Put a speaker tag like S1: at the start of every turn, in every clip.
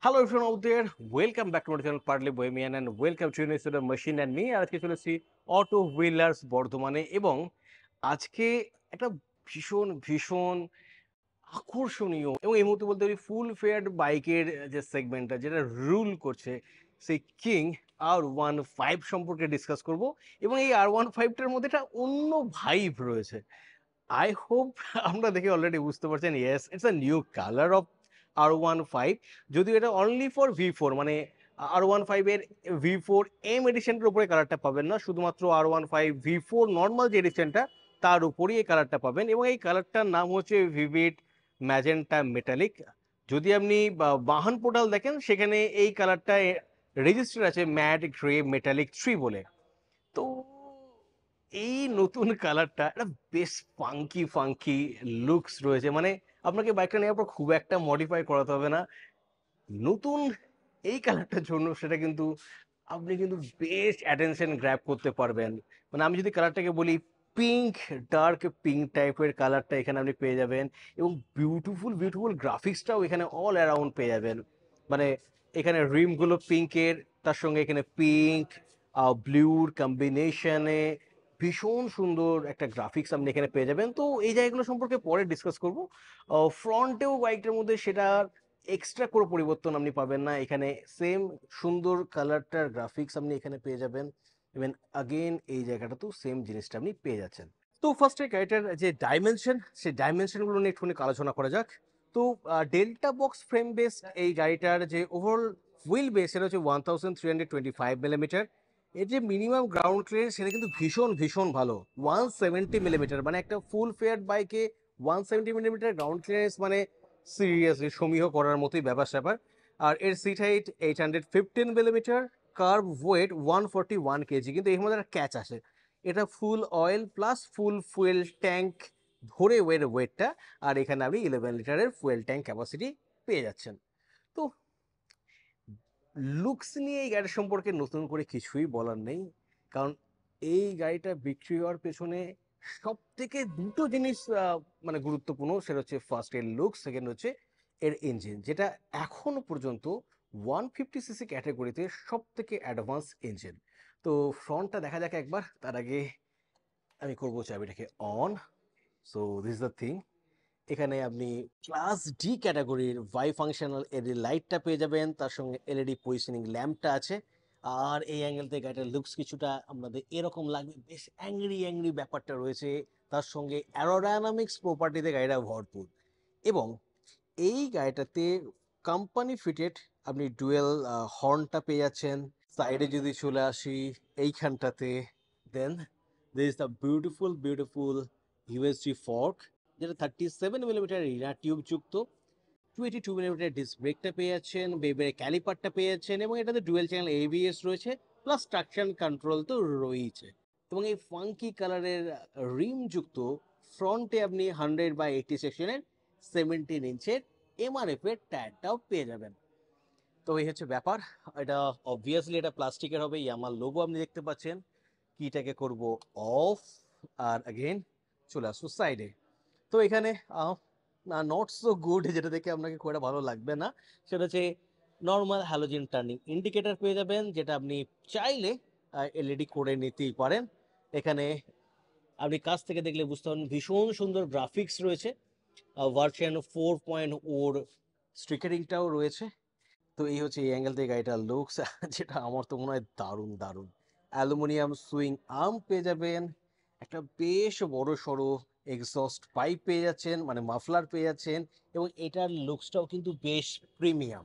S1: Hello everyone out there, welcome back to our channel Partly Bohemian and welcome to Unity the Machine and me। আর আজকে চলেছি auto wheelers বর্ধমানে এবং আজকে একটা ভীষণ ভীষণ আকর্ষণীয় এবং এই মুহূর্তে বলতে পারি ফুল ফেয়ার্ড বাইকের যে সেগমেন্টটা যেটা রুল করছে সেই কিং R15 সম্পর্কে ডিসকাস করব এবং এই R15টার মধ্যে একটা অন্য ভাইব রয়েছে। আই হোপ আমরা দেখে অলরেডি বুঝতে পারছেন, yes it's a new colour of R15। যদিও এটা অনলি ফর V4, মানে R15 এর V4 এম এডিশনটার উপরে কালারটা পাবেন না, শুধুমাত্র R15 V4 নর্মাল যে এডিশনটা তার উপরই এই কালারটা পাবেন এবং এই কালারটার নাম হচ্ছে ভিভিড ম্যাজেন্টা মেটালিক। যদি আপনি বাহন পোর্টাল দেখেন সেখানে এই কালারটা রেজিস্টার আছে ম্যাট গ্রে মেটালিক 3 বলে। তো এই নতুন কালারটা একটা বেশ ফাঙ্কি ফাঙ্কি লুকস রয়েছে, মানে আপনাকে বাইকটা নেওয়ার পর খুব একটা মডিফাই করাতে হবে না। নতুন এই কালারটার জন্য সেটা কিন্তু আপনি কিন্তু বেশ অ্যাটেনশন গ্র্যাব করতে পারবেন। মানে আমি যদি কালারটাকে বলি, পিঙ্ক, ডার্ক পিঙ্ক টাইপের কালারটা এখানে আপনি পেয়ে যাবেন এবং বিউটিফুল বিউটিফুল গ্রাফিক্সটাও এখানে অল অ্যারাউন্ড পেয়ে যাবেন। মানে এখানে রিমগুলো পিঙ্কের, তার সঙ্গে এখানে পিঙ্ক ব্লুর কম্বিনেশনে ভীষণ সুন্দর একটা গ্রাফিক্স আপনি এখানে পেয়ে যাবেন। তো এই জায়গাগুলো সম্পর্কে পরে ডিসকাস করব। ফ্রন্টেও বাইকটার মধ্যে সেটা এক্সট্রা করে পরিবর্তন আপনি পাবেন না, এখানে সেম সুন্দর কালারটার গ্রাফিক্স আপনি এখানে পেয়ে যাবেন। ইভেন আগেন এই জায়গাটাতেও সেম জিনিসটা আপনি পেয়ে যাচ্ছেন। তো ফার্স্টে গাড়িটার যে ডাইমেনশন, সেই ডাইমেনশনগুলো নিয়ে একটুখানি আলোচনা করা যাক। তো ডেল্টা বক্স ফ্রেম বেস এই গাড়িটার যে ওভারঅল হুইল বেস সেটা হচ্ছে 1325 মিলিমিটার। এর যে মিনিমাম গ্রাউন্ড ক্লিয়ারেন্স সেটা কিন্তু ভীষণ ভীষণ ভালো, 170 মিলিমিটার। মানে একটা ফুল ফেয়ার বাইকে 170 মিলিমিটার গ্রাউন্ড ক্লিয়ারেন্স মানে সিরিয়াসলি সমীহ করার মতোই ব্যাপার স্যাপার। আর এর seat height 815 millimetre, kerb weight 141 KG. কিন্তু এর মধ্যে একটা ক্যাচ আছে, এটা full oil plus full fuel tank ধরে ওয়েটটা। আর এখানে আপনি 11 লিটারের ফুয়েল ট্যাঙ্ক ক্যাপাসিটি পেয়ে যাচ্ছেন। তো লুকস নিয়ে এই গাড়ির সম্পর্কে নতুন করে কিছুই বলার নেই, কারণ এই গাড়িটা বিক্রি হওয়ার পেছনে সব থেকে দুটো জিনিস মানে গুরুত্বপূর্ণ। সেটা হচ্ছে ফার্স্ট এর লুকস, সেকেন্ড হচ্ছে এর ইঞ্জিন, যেটা এখনো পর্যন্ত 150 সিসি ক্যাটাগরিতে সব থেকে অ্যাডভান্স ইঞ্জিন। তো ফ্রন্টটা দেখা যাক একবার, তার আগে আমি করবো চাবিটাকে on. So this the thing, এখানে আপনি ক্লাস ডি ক্যাটাগরির বাই ফাংশনাল এলইডি লাইটটা পেয়ে যাবেন, তার সঙ্গে এলইডি পজিশনিং ল্যাম্পটা আছে। আর এই অ্যাঙ্গেল থেকে গাড়িটার লুকস কিছুটা আমাদের এরকম লাগবে, বেশ অ্যাংরি অ্যাংরি ব্যাপারটা রয়েছে। তার সঙ্গে অ্যারোডাইনামিক্স প্রপার্টিতে গাড়িটা ভরপুর এবং এই গাড়িটাতে কোম্পানি ফিটেড আপনি ডুয়েল হর্নটা পেয়ে যাচ্ছেন। সাইডে যদি চলে আসি এইখানটাতে, দেন there is the beautiful beautiful USG fork, যেটা 37 মিলিমিটার রিনার টিউব যুক্ত। 22 মিলিমিটার ডিস্ক ব্রেকটা পেয়ে যাচ্ছেন, বেবের ক্যালিপারটা পেয়ে যাচ্ছেন এবং এটাতে ডুয়েল চ্যানেল এবিএস রয়েছে, প্লাস ট্রাকশন কন্ট্রোল তো রয়েছে। এবং এই ফাঙ্কি কালারের রিম যুক্ত ফ্রন্টে আপনি 100/80 সেকশনের 17 ইঞ্চের এমআরএফ এর টায়ারটাও পেয়ে যাবেন। তো এই হচ্ছে ব্যাপার। এটা অবভিয়াসলি এটা প্লাস্টিকের হবে, ইয়ামার লোগো আপনি দেখতে পাচ্ছেন। কিটাকে করব অফ, আর अगेन চলে আসবো সাইডে। তো এখানে নট সো গুড, যেটা দেখে আপনাকে খুব একটা ভালো লাগবে না, সেটা হচ্ছে নর্মাল হ্যালোজেন টার্নিং ইন্ডিকেটর পেয়ে যাবেন, যেটা আপনি চাইলে এলইডি করে নিতেই পারেন। এখানে আপনি কাছ থেকে দেখলে বুঝতে পারেন ভীষণ সুন্দর গ্রাফিক্স রয়েছে, ভার্সন 4.0 স্টিকারিংটাও রয়েছে। তো এই হচ্ছে এই অ্যাঙ্গেল থেকে গাড়িটার লুকস যেটা আমার তো মনে হয় দারুণ দারুণ। অ্যালুমিনিয়াম সুইং আর্ম পেয়ে যাবেন, একটা বেশ বড় সড়ো এক্সস্ট পাইপ পেয়ে যাচ্ছেন, মানে মাফলার পেয়ে যাচ্ছেন এবং এটার লুকসটাও কিন্তু বেশ প্রিমিয়াম।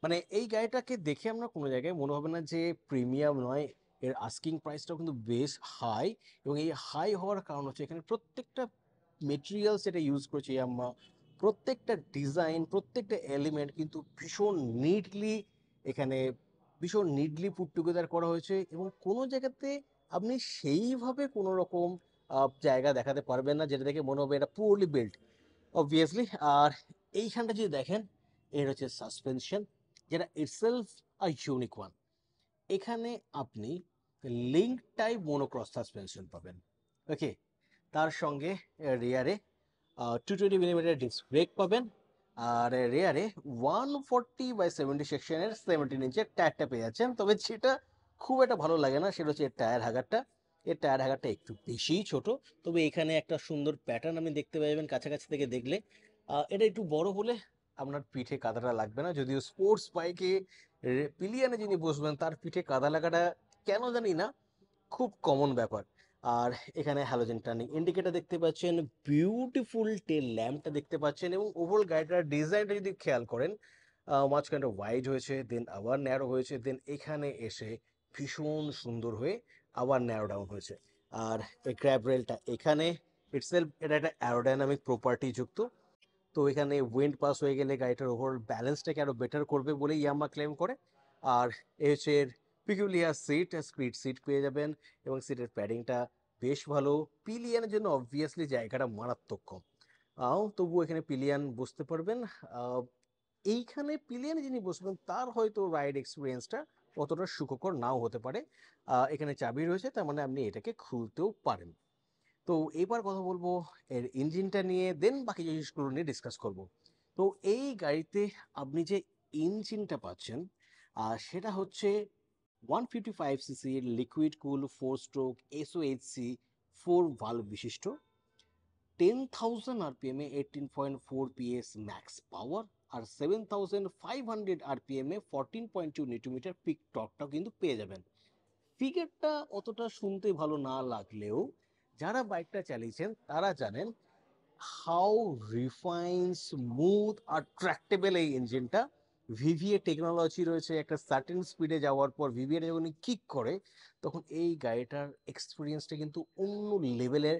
S1: মানে এই গাড়িটাকে দেখে আমরা কোনো জায়গায় মনে হবে না যে প্রিমিয়াম নয়। এর আস্কিং প্রাইসটাও কিন্তু বেশ হাই এবং এই হাই হওয়ার কারণ হচ্ছে এখানে প্রত্যেকটা মেটেরিয়ালস এটা ইউজ করেছে ইয়ামাহা, প্রত্যেকটা ডিজাইন প্রত্যেকটা এলিমেন্ট কিন্তু ভীষণ নিটলি এখানে ভীষণ নিটলি পুট টুগেদার করা হয়েছে এবং কোনো জায়গাতে আপনি সেইভাবে কোনো রকম জায়গা দেখাতে পারবেন না যেটা দেখে মনে হবে এটা পুরলি বিল্ড, অবভিয়াসলি। আর এইখানটা যদি দেখেন, এর হচ্ছে সাসপেনশন, যেটা ইটসেলফ আ ইউনিক ওয়ান। এখানে আপনি লিঙ্ক টাইপ মনোক্রস সাসপেনশন পাবেন, ওকে। তার সঙ্গে রিয়ারে 220 মিলিমিটার ডিস্ক ব্রেক পাবেন। আর রেয়ারে 140/70 সেকশনের 17 ইঞ্চের টায়ারটা পেয়ে যাচ্ছেন। তবে যেটা খুব একটা ভালো লাগে না সেটা হচ্ছে এর টায়ার হাগারটা। এর টায়ার হাগারটা একটু বেশিই ছোট। তবে এখানে একটা সুন্দর প্যাটার্ন আপনি দেখতে পাবেন কাছাকাছি থেকে দেখলে। এটা একটু বড় হলে আপনার পিঠে কাদাটা লাগবে না, যদিও স্পোর্টস বাইকে পিলিয়নে যিনি বসবেন তার পিঠে কাদা লাগাটা কেন জানি না খুব কমন ব্যাপার। আর এখানে হ্যালোজেন টার্নিং ইন্ডিকেটর দেখতে পাচ্ছেন, বিউটিফুল টেল ল্যাম্পটা দেখতে পাচ্ছেন, এবং ওভারঅল গাড়িটার ডিজাইনটা যদি খেয়াল করেন, মাঝখানটা ওয়াইড হয়েছে, দেন আবার ন্যারো হয়েছে, দেন এখানে এসে ভীষণ সুন্দর হয়ে আবার ন্যারো ডাউন হয়েছে। আর এই ক্র্যাব রেলটা এখানে ইটসেলফ এটা একটা অ্যারোডাইনামিক প্রপার্টি যুক্ত। তো এখানে উইন্ড পাস হয়ে গেলে গাড়িটার ওভারঅল ব্যালেন্সটাকে আরো বেটার করবে বলে ইয়ামা ক্লেম করে। আর এই হচ্ছে এর পিকুলিয়ার সিট, স্পিড সিট পেয়ে যাবেন, এবং সিটের প্যাডিংটা বেশ ভালো। পিলিয়নের জন্য অবভিয়াসলি জায়গাটা মারাত্মক কম, তবুও এখানে পিলিয়ন বসতে পারবেন। আহ, এইখানে পিলিয়নে যিনি বসবেন তার হয়তো রাইড এক্সপিরিয়েন্সটা অতটা সুখকর নাও হতে পারে। এখানে চাবি রয়েছে, তার মানে আপনি এটাকে খুলতেও পারেন। তো এবার কথা বলবো এর ইঞ্জিনটা নিয়ে, দেন বাকি জিনিসগুলো নিয়ে ডিসকাস করব। তো এই গাড়িতে আপনি যে ইঞ্জিনটা পাচ্ছেন সেটা হচ্ছে 155 CC liquid cool 4 stroke SOHC 4 valve বিশিষ্ট, 10,000 RPM 18.4 PS ম্যাক্স পাওয়ার, আর 7,500 RPM 14.2 নিউটন মিটার পিক টর্কটাও কিন্তু পেয়ে যাবেন। ফিগারটা অতটা শুনতে ভালো না লাগলেও যারা বাইকটা চালিয়েছেন তারা জানেন হাউ রিফাইন, স্মুথ আর ট্র্যাক্টেবল এই ইঞ্জিনটা। ভিভিএ টেকনোলজি রয়েছে, একটা সার্টেন স্পিডে যাওয়ার পর ভিভিএ যখন কিক করে তখন এই গাড়িটার এক্সপিরিয়েন্সটা কিন্তু অন্য লেভেলের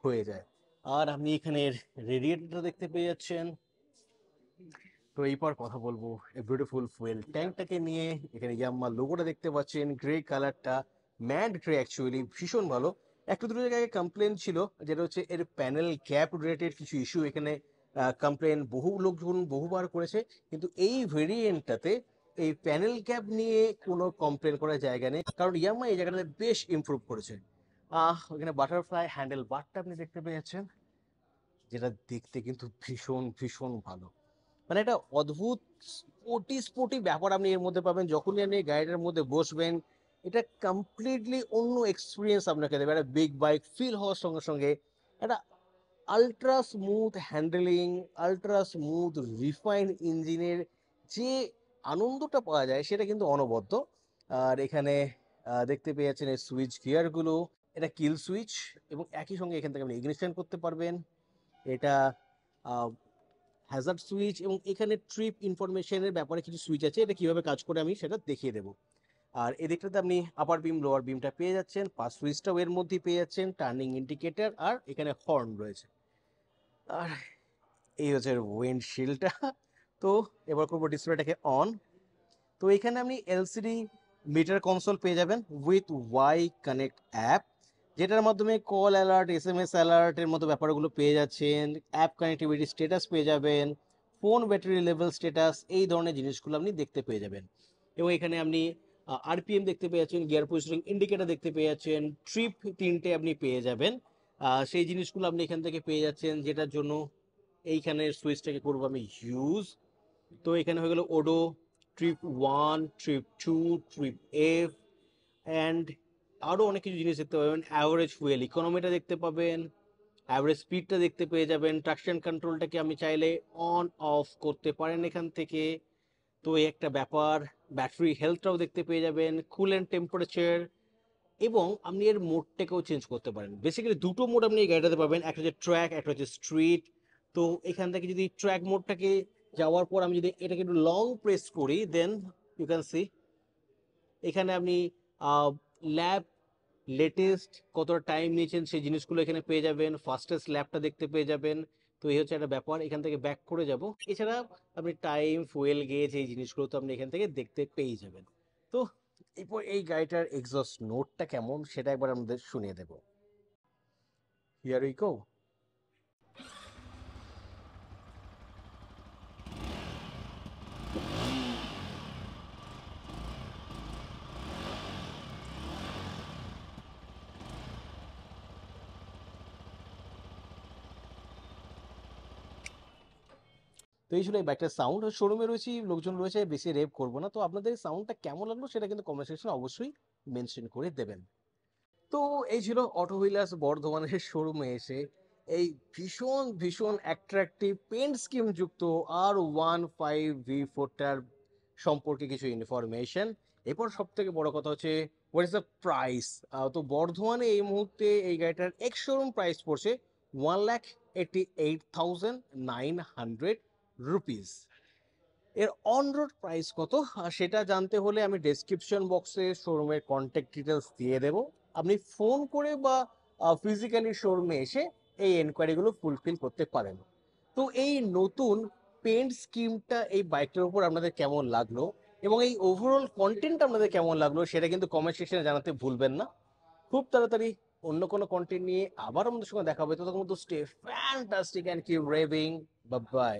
S1: হয়ে যায়। আর আপনি এখানে রেডিয়েটরটা দেখতে পেয়ে যাচ্ছেন। তো এইবার কথা বলবো এই বিউটিফুল ফুয়েল ট্যাঙ্কটাকে নিয়ে। এখানে ইয়াম্মা লোগোটা দেখতে পাচ্ছেন, গ্রে কালারটা, ম্যাট গ্রে, অ্যাকচুয়ালি ভীষণ ভালো। একটা দুটো জায়গায় কমপ্লেন ছিল, যেটা হচ্ছে এর প্যানেল গ্যাপ রিলেটেড কিছু ইস্যু। এখানে কমপ্লেন বহু লোকজন বহুবার করেছে, কিন্তু এই ভেরিয়েন্টটাতে এই প্যানেল গ্যাপ নিয়ে কোনো কমপ্লেন করার জায়গা নেই, কারণ ইয়াম্মা এই জায়গাটাতে বেশ ইমপ্রুভ করেছে। ওখানে বাটারফ্লাই হ্যান্ডেল বারটা আপনি দেখতে পেয়েছেন, যেটা দেখতে কিন্তু ভীষণ ভীষণ ভালো। মানে একটা অদ্ভুত স্পোর্টি স্পোর্টি ব্যাপার আপনি এর মধ্যে পাবেন যখনই আপনি গাড়িটার মধ্যে বসবেন। এটা কমপ্লিটলি অন্য এক্সপিরিয়েন্স আপনাকে দেবে। একটা বিগ বাইক ফিল হওয়ার সঙ্গে সঙ্গে একটা ultra smooth handling, ultra smooth refined ইঞ্জিনের যে আনন্দটা পাওয়া যায় সেটা কিন্তু অনবদ্য। আর এখানে দেখতে পেয়ে যাচ্ছেন এই সুইচ গিয়ারগুলো, এটা কিল সুইচ, এবং একই সঙ্গে এখান থেকে আপনি ইগনিশন করতে পারবেন। এটা হ্যাজার্ড সুইচ, এবং এখানে ট্রিপ ইনফরমেশনের ব্যাপারে কিছু সুইচ আছে, এটা কিভাবে কাজ করে আমি সেটা দেখিয়ে দেবো। আর এদিকটাতে আপনি আপার বিম লোয়ার বিমটা পেয়ে যাচ্ছেন, পাস সুইচটাও এর মধ্যেই পেয়ে যাচ্ছেন, টার্নিং ইন্ডিকেটর, আর এখানে হর্ন রয়েছে। আর এই হচ্ছে উইন্ডশিল্ডটা। তো এবার করবো ডিসপ্লেটাকে অন। তো এখানে আপনি এলসিডি মিটার কনসোল পেয়ে যাবেন উইথ ওয়াই কানেক্ট অ্যাপ, যেটার মাধ্যমে কল অ্যালার্ট, এসএমএস অ্যালার্টের মতো ব্যাপারগুলো পেয়ে যাচ্ছেন। অ্যাপ কানেক্টিভিটি স্ট্যাটাস পেয়ে যাবেন, ফোন ব্যাটারি লেভেল স্ট্যাটাস, এই ধরনের জিনিসগুলো আপনি দেখতে পেয়ে যাবেন। এবং এখানে আপনি আরপিএম দেখতে পেয়ে যাচ্ছেন, গিয়ার পজিশনিং ইন্ডিকেটর দেখতে পেয়ে যাচ্ছেন, ট্রিপ 3টে আপনি পেয়ে যাবেন। সেই জিনিসগুলো আপনি এখান থেকে পেয়ে যাচ্ছেন, যেটার জন্য এইখানে সুইচটাকে করবো আমি ইউজ। তো এখানে হয়ে গেল Odoo, trip 1, trip 2, trip F, and আরও অনেক কিছু জিনিস দেখতে পাবেন। অ্যাভারেজ ফুয়েল ইকোনমিটা দেখতে পাবেন, অ্যাভারেজ স্পিডটা দেখতে পেয়ে যাবেন। ট্রাকশন কন্ট্রোলটাকে আমি চাইলে অন অফ করতে পারেন এখান থেকে, তো এই একটা ব্যাপার। ব্যাটারি হেলথটাও দেখতে পেয়ে যাবেন, কুলেন্ট টেম্পারেচার, এবং আপনি এর মোডটাকেও চেঞ্জ করতে পারেন। বেসিক্যালি দুটো মোড আপনি এই গাড়িটাতে পাবেন, একটা হচ্ছে ট্র্যাক, একটা হচ্ছে স্ট্রিট। তো এখান থেকে যদি ট্র্যাক মোডটাকে যাওয়ার পর আমি যদি এটাকে একটু লং প্রেস করি, দেন ইউ ক্যান সি এখানে আপনি ল্যাব লেটেস্ট কতটা টাইম নিয়েছেন সেই জিনিসগুলো এখানে পেয়ে যাবেন, ফাস্টেস্ট ল্যাবটা দেখতে পেয়ে যাবেন। তো এই হচ্ছে একটা ব্যাপার, এখান থেকে ব্যাক করে যাব। এছাড়া আপনি টাইম, ফুয়েল গেজ, এই জিনিসগুলো তো আপনি এখান থেকে দেখতে পেয়ে যাবেন। তো এরপর এই গাড়িটার এক্সস্ট নোটটা কেমন সেটা একবার আমাদের শুনিয়ে দেবো। Here we go. তো এই ছিল এই বাইকটার সাউন্ড। শোরুমে রয়েছে, লোকজন রয়েছে, বেশি রেভ করবো না। তো আপনাদের সাউন্ডটা কেমন লাগলো সেটা কিন্তু কমেন্ট সেকশনে অবশ্যই মেনশন করে দেবেন। তো এই ছিল অটো হুইলার্স বর্ধমানের শোরুমে এসে এই ভীষণ ভীষণ অ্যাট্রাকটিভ পেন্ট স্কিম যুক্ত R15V4টার সম্পর্কে কিছু ইনফরমেশন। এরপর সব থেকে বড় কথা হচ্ছে হোয়াট ইজ দ্য প্রাইস। তো বর্ধমানে এই মুহূর্তে এই গাড়িটার এক্স শোরুম প্রাইস পড়ছে 1,88,900 রুপিস। এর অন রোড প্রাইস কত সেটা জানতে হলে আমি ডেসক্রিপশন বক্সে শোরুমের কন্ট্যাক্ট ডিটেলস দিয়ে দেব। আপনি ফোন করে বা ফিজিক্যালি শোরুমে এসে এই এনকোয়ারিগুলো ফুলফিল করতে পারেন। তো এই নতুন পেন্ট স্কিমটা এই বাইকটার উপর আপনাদের কেমন লাগলো এবং এই ওভারঅল কন্টেন্ট আপনাদের কেমন লাগলো সেটা কিন্তু কমেন্ট সেকশনে জানাতে ভুলবেন না। খুব তাড়াতাড়ি অন্য কোনো কন্টেন্ট নিয়ে আবার আমাদের সঙ্গে দেখা হবে। ততক্ষণ তো stay fantastic and keep revving. Bye by.